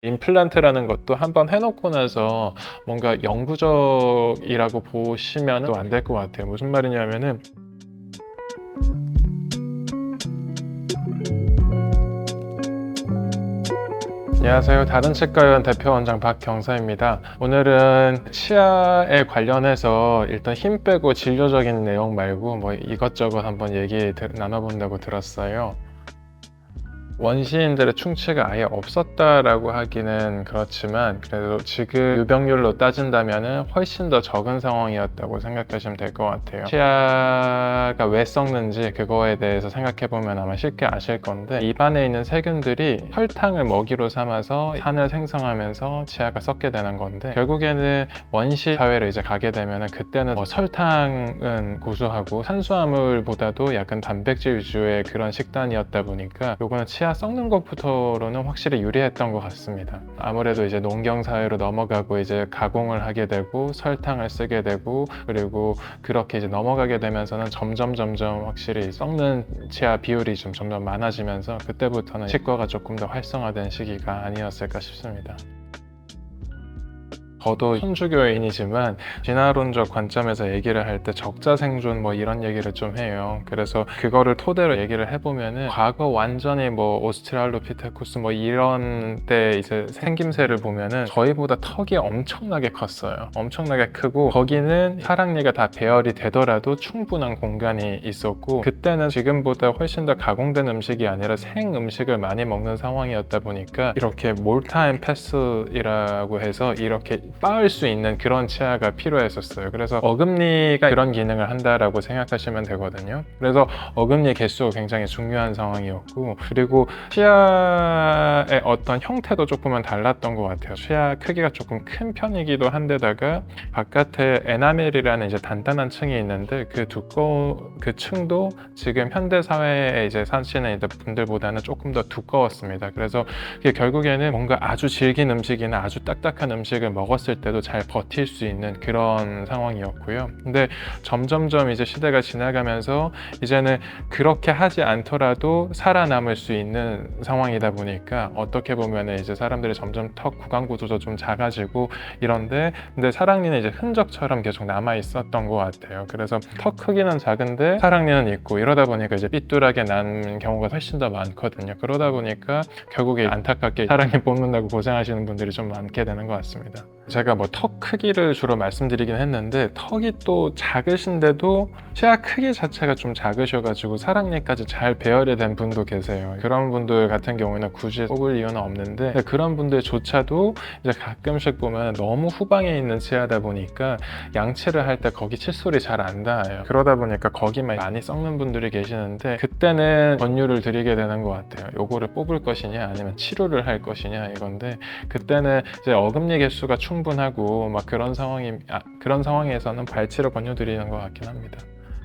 임플란트라는 것도 한번 해놓고 나서 뭔가 영구적이라고 보시면 또 안 될 것 같아요. 무슨 말이냐면은 안녕하세요. 다른치과의원 대표원장 박경서입니다. 오늘은 치아에 관련해서 일단 힘 빼고 진료적인 내용 말고 뭐 이것저것 한번 얘기 나눠본다고 들었어요. 원시인들의 충치가 아예 없었다라고 하기는 그렇지만 그래도 지금 유병률로 따진다면 훨씬 더 적은 상황이었다고 생각하시면 될 것 같아요. 치아가 왜 썩는지 그거에 대해서 생각해보면 아마 쉽게 아실 건데, 입안에 있는 세균들이 설탕을 먹이로 삼아서 산을 생성하면서 치아가 썩게 되는 건데, 결국에는 원시 사회로 이제 가게 되면 그때는 설탕은 고수하고 탄수화물보다도 약간 단백질 위주의 그런 식단이었다 보니까 요거는 치아 썩는 것부터로는 확실히 유리했던 것 같습니다. 아무래도 이제 농경 사회로 넘어가고 이제 가공을 하게 되고 설탕을 쓰게 되고, 그리고 그렇게 이제 넘어가게 되면서는 점점 확실히 썩는 치아 비율이 좀 점점 많아지면서 그때부터는 치과가 조금 더 활성화된 시기가 아니었을까 싶습니다. 저도 천주교인이지만 진화론적 관점에서 얘기를 할 때 적자생존 뭐 이런 얘기를 좀 해요. 그래서 그거를 토대로 얘기를 해보면은 과거 완전히 뭐 오스트랄로피테쿠스 뭐 이런 때 이제 생김새를 보면은 저희보다 턱이 엄청나게 컸어요. 엄청나게 크고 거기는 사랑니가 다 배열이 되더라도 충분한 공간이 있었고, 그때는 지금보다 훨씬 더 가공된 음식이 아니라 생 음식을 많이 먹는 상황이었다 보니까 이렇게 몰타임 패스이라고 해서 이렇게 빻을 수 있는 그런 치아가 필요했었어요. 그래서 어금니가 그런 기능을 한다라고 생각하시면 되거든요. 그래서 어금니 개수가 굉장히 중요한 상황이었고, 그리고 치아의 어떤 형태도 조금은 달랐던 것 같아요. 치아 크기가 조금 큰 편이기도 한데다가 바깥에 에나멜이라는 이제 단단한 층이 있는데 그 층도 지금 현대 사회에 이제 사시는 이제 분들보다는 조금 더 두꺼웠습니다. 그래서 이게 결국에는 뭔가 아주 질긴 음식이나 아주 딱딱한 음식을 먹었을 때도 잘 버틸 수 있는 그런 상황이었고요. 근데 점점점 이제 시대가 지나가면서 이제는 그렇게 하지 않더라도 살아남을 수 있는 상황이다 보니까 어떻게 보면 이제 사람들이 점점 턱 구강 구조도 좀 작아지고 이런데, 근데 사랑니는 이제 흔적처럼 계속 남아 있었던 것 같아요. 그래서 턱 크기는 작은데 사랑니는 있고 이러다 보니까 이제 삐뚤하게 난 경우가 훨씬 더 많거든요. 그러다 보니까 결국에 안타깝게 사랑니 뽑는다고 고생하시는 분들이 좀 많게 되는 것 같습니다. 제가 뭐 턱 크기를 주로 말씀드리긴 했는데 턱이 또 작으신데도 치아 크기 자체가 좀 작으셔가지고 사랑니까지 잘 배열이 된 분도 계세요. 그런 분들 같은 경우에는 굳이 뽑을 이유는 없는데, 그런 분들조차도 이제 가끔씩 보면 너무 후방에 있는 치아다 보니까 양치를 할 때 거기 칫솔이 잘 안 닿아요. 그러다 보니까 거기만 많이 썩는 분들이 계시는데, 그때는 권유를 드리게 되는 것 같아요. 요거를 뽑을 것이냐 아니면 치료를 할 것이냐 이건데, 그때는 이제 어금니 개수가 충분하고 막 그런 상황에서는 발치를 권유드리는 것 같긴 합니다.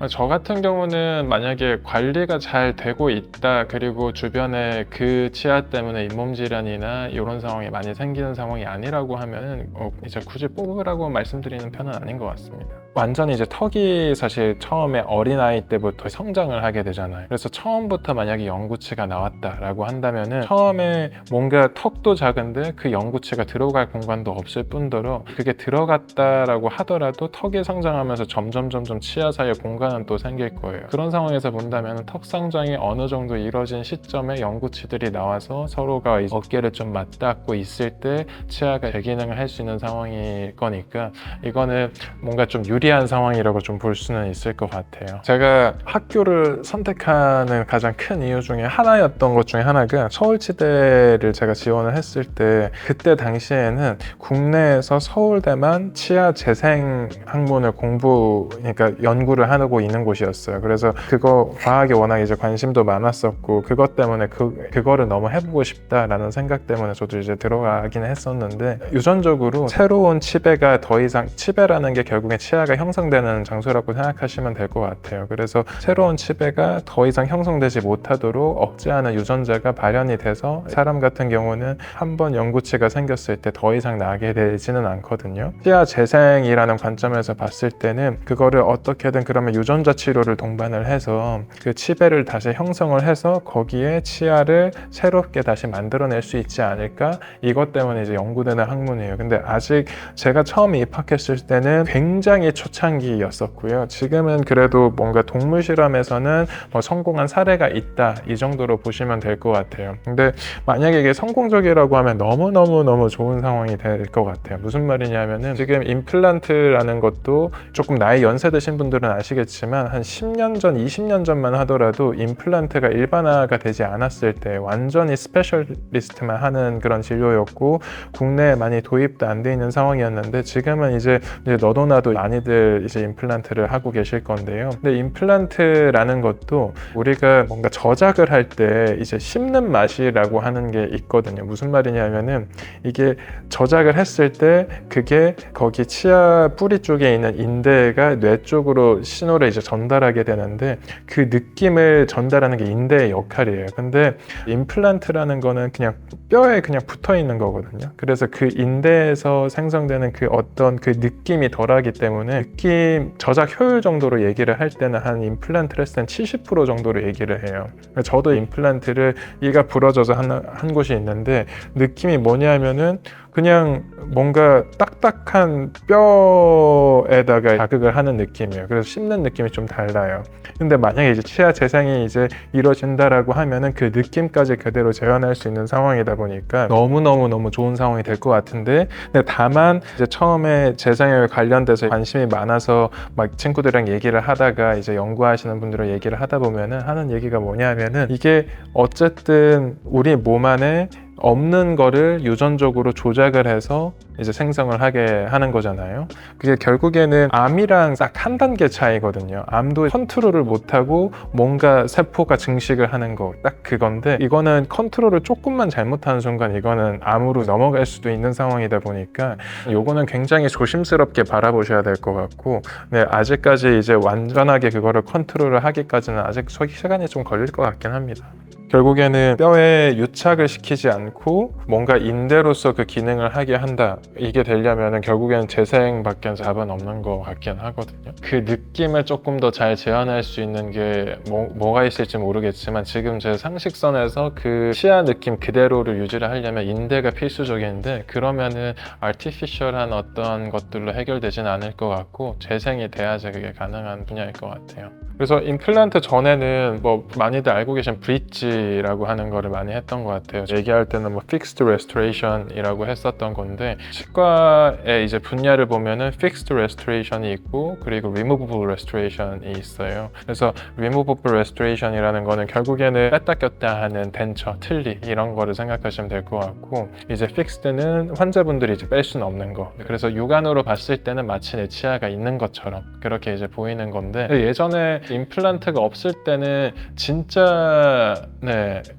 저 같은 경우는 만약에 관리가 잘 되고 있다, 그리고 주변에 그 치아 때문에 잇몸 질환이나 이런 상황이 많이 생기는 상황이 아니라고 하면 이제 굳이 뽑으라고 말씀드리는 편은 아닌 것 같습니다. 완전히 이제 턱이 사실 처음에 어린아이 때부터 성장을 하게 되잖아요. 그래서 처음부터 만약에 영구치가 나왔다라고 한다면은 처음에 뭔가 턱도 작은데 그 영구치가 들어갈 공간도 없을 뿐더러 그게 들어갔다라고 하더라도 턱이 성장하면서 점점 치아 사이에 공간은 또 생길 거예요. 그런 상황에서 본다면 턱 성장이 어느 정도 이루어진 시점에 영구치들이 나와서 서로가 어깨를 좀 맞닿고 있을 때 치아가 재기능을 할 수 있는 상황일 거니까 이거는 뭔가 좀 유리한 상황이라고 좀 볼 수는 있을 것 같아요. 제가 학교를 선택하는 가장 큰 이유 중에 하나였던 것 중에 하나가 서울치대를 제가 지원을 했을 때, 그때 당시에는 국내에서 서울대만 치아 재생 학문을 그러니까 연구를 하고 있는 곳이었어요. 그래서 그거 과학에 워낙 이제 관심도 많았었고, 그것 때문에 그거를 너무 해보고 싶다라는 생각 때문에 저도 이제 들어가긴 했었는데, 유전적으로 새로운 치배가 더 이상, 치배라는 게 결국에 치아가 형성되는 장소라고 생각하시면 될 것 같아요. 그래서 새로운 치배가 더 이상 형성되지 못하도록 억제하는 유전자가 발현이 돼서 사람 같은 경우는 한번 영구치가 생겼을 때 더 이상 나게 되지는 않거든요. 치아 재생이라는 관점에서 봤을 때는 그거를 어떻게든 그러면 유전자 치료를 동반을 해서 그 치배를 다시 형성을 해서 거기에 치아를 새롭게 다시 만들어낼 수 있지 않을까? 이것 때문에 이제 연구되는 학문이에요. 근데 아직 제가 처음 입학했을 때는 굉장히 초창기였었고요. 지금은 그래도 뭔가 동물 실험에서는 뭐 성공한 사례가 있다, 이 정도로 보시면 될 것 같아요. 근데 만약에 이게 성공적이라고 하면 너무 좋은 상황이 될 것 같아요. 무슨 말이냐면은 지금 임플란트라는 것도 조금 나이 연세 드신 분들은 아시겠지만 한 10년 전, 20년 전만 하더라도 임플란트가 일반화가 되지 않았을 때 완전히 스페셜리스트만 하는 그런 진료였고 국내에 많이 도입도 안 돼 있는 상황이었는데 지금은 이제 너도 나도 많이들 이제 임플란트를 하고 계실 건데요. 근데 임플란트라는 것도 우리가 뭔가 저작을 할 때 이제 씹는 맛이라고 하는 게 있거든요. 무슨 말이냐면은 이게 저작을 했을 때 그게 거기 치아 뿌리 쪽에 있는 인대가 뇌 쪽으로 신호를 이제 전달하게 되는데 그 느낌을 전달하는 게 인대의 역할이에요. 근데 임플란트라는 거는 그냥 뼈에 그냥 붙어 있는 거거든요. 그래서 그 인대에서 생성되는 그 어떤 그 느낌이 덜하기 때문에 느낌 저작 효율 정도로 얘기를 할 때는 한 임플란트를 했을 땐 70% 정도로 얘기를 해요. 저도 임플란트를 이가 부러져서 한 곳이 있는데 느낌이 뭐냐면은 그냥 뭔가 딱딱한 뼈에다가 자극을 하는 느낌이에요. 그래서 씹는 느낌이 좀 달라요. 근데 만약에 이제 치아 재생이 이제 이루어진다라고 하면은 그 느낌까지 그대로 재현할 수 있는 상황이다 보니까 너무 좋은 상황이 될 것 같은데, 근데 다만 이제 처음에 재생에 관련돼서 관심이 많아서 막 친구들이랑 얘기를 하다가 이제 연구하시는 분들과 얘기를 하다 보면은 하는 얘기가 뭐냐면은 이게 어쨌든 우리 몸 안에 없는 거를 유전적으로 조작을 해서 이제 생성을 하게 하는 거잖아요. 그게 결국에는 암이랑 딱 한 단계 차이거든요. 암도 컨트롤을 못하고 뭔가 세포가 증식을 하는 거 딱 그건데, 이거는 컨트롤을 조금만 잘못하는 순간 이거는 암으로 넘어갈 수도 있는 상황이다 보니까 요거는 굉장히 조심스럽게 바라보셔야 될 것 같고, 네, 아직까지 이제 완전하게 그거를 컨트롤을 하기까지는 아직 시간이 좀 걸릴 것 같긴 합니다. 결국에는 뼈에 유착을 시키지 않고 뭔가 인대로서 그 기능을 하게 한다, 이게 되려면 결국에는 재생밖에 답은 없는 것 같긴 하거든요. 그 느낌을 조금 더 잘 재현할 수 있는 게 뭐가 있을지 모르겠지만 지금 제 상식선에서 그 치아 느낌 그대로를 유지를 하려면 인대가 필수적인데, 그러면은 아티피셜한 어떤 것들로 해결되진 않을 것 같고 재생이 돼야지 그게 가능한 분야일 것 같아요. 그래서 임플란트 전에는 뭐 많이들 알고 계신 브릿지라고 하는 거를 많이 했던 것 같아요. 얘기할 때는 뭐 Fixed Restoration이라고 했었던 건데, 치과의 이제 분야를 보면은 Fixed Restoration이 있고 그리고 Removable Restoration이 있어요. 그래서 Removable Restoration이라는 거는 결국에는 뺐다 꼈다 하는 덴처, 틀니 이런 거를 생각하시면 될 것 같고, 이제 Fixed는 환자분들이 이제 뺄 수는 없는 거. 그래서 육안으로 봤을 때는 마치 내 치아가 있는 것처럼 그렇게 이제 보이는 건데, 예전에 임플란트가 없을 때는 진짜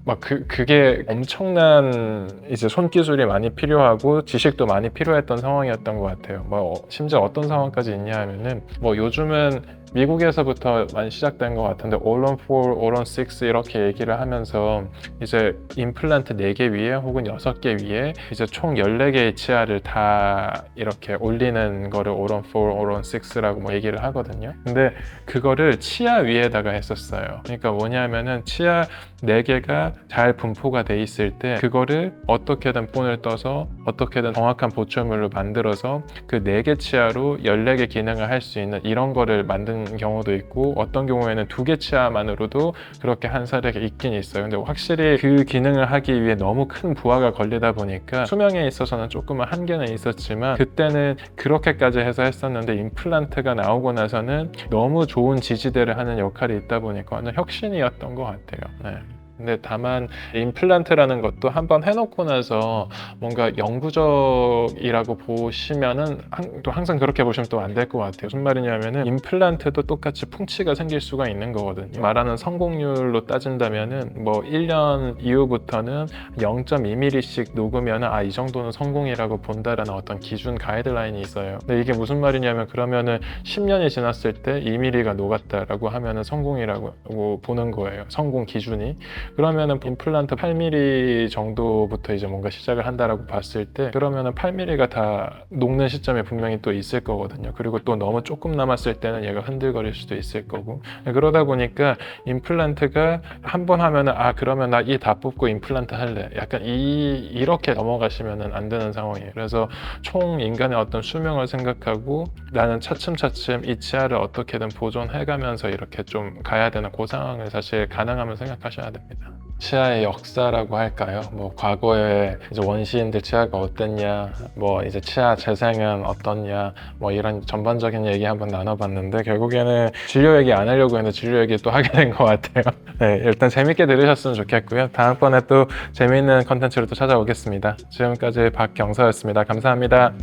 막 그게 엄청난 이제 손기술이 많이 필요하고 지식도 많이 필요했던 상황이었던 것 같아요. 뭐 심지어 어떤 상황까지 있냐 하면은 뭐 요즘은 미국에서부터 많이 시작된 것 같은데 All-on 4, All-on 6 이렇게 얘기를 하면서 이제 임플란트 4개 위에 혹은 6개 위에 이제 총 14개의 치아를 다 이렇게 올리는 거를 All-on 4, All-on 6라고 뭐 얘기를 하거든요. 근데 그거를 치아 위에다가 했었어요. 그러니까 뭐냐면은 치아 4개가 잘 분포가 돼 있을 때 그거를 어떻게든 본을 떠서 어떻게든 정확한 보초물로 만들어서 그 4개 치아로 14개 기능을 할 수 있는 이런 거를 만든 경우도 있고, 어떤 경우에는 2개 치아만으로도 그렇게 한 사례가 있긴 있어요. 근데 확실히 그 기능을 하기 위해 너무 큰 부하가 걸리다 보니까 수명에 있어서는 조금은 한계는 있었지만 그때는 그렇게까지 해서 했었는데, 임플란트가 나오고 나서는 너무 좋은 지지대를 하는 역할이 있다 보니까 완전 혁신이었던 것 같아요. 네. 근데 다만 임플란트라는 것도 한번 해놓고 나서 뭔가 영구적이라고 보시면은 또 항상 그렇게 보시면 또 안 될 것 같아요. 무슨 말이냐면은 임플란트도 똑같이 풍치가 생길 수가 있는 거거든요. 말하는 성공률로 따진다면은 뭐 1년 이후부터는 0.2mm씩 녹으면은 이 정도는 성공이라고 본다라는 어떤 기준 가이드라인이 있어요. 근데 이게 무슨 말이냐면 그러면은 10년이 지났을 때 2mm가 녹았다라고 하면은 성공이라고 보는 거예요. 성공 기준이. 그러면은 임플란트 8mm 정도부터 이제 뭔가 시작을 한다라고 봤을 때 그러면은 8mm가 다 녹는 시점에 분명히 또 있을 거거든요. 그리고 또 너무 조금 남았을 때는 얘가 흔들거릴 수도 있을 거고, 그러다 보니까 임플란트가 한 번 하면은 그러면 나 이 다 뽑고 임플란트 할래, 약간 이렇게 넘어가시면은 안 되는 상황이에요. 그래서 총 인간의 어떤 수명을 생각하고 나는 차츰차츰 이 치아를 어떻게든 보존해가면서 이렇게 좀 가야 되는 그 상황을 사실 가능하면 생각하셔야 됩니다. 치아의 역사라고 할까요? 뭐 과거에 이제 원시인들 치아가 어땠냐, 뭐 이제 치아 재생은 어떻냐, 뭐 이런 전반적인 얘기 한번 나눠봤는데 결국에는 진료 얘기 안 하려고 했는데 진료 얘기 또 하게 된 것 같아요. 네, 일단 재밌게 들으셨으면 좋겠고요. 다음번에 또 재미있는 컨텐츠로 또 찾아오겠습니다. 지금까지 박경서였습니다. 감사합니다.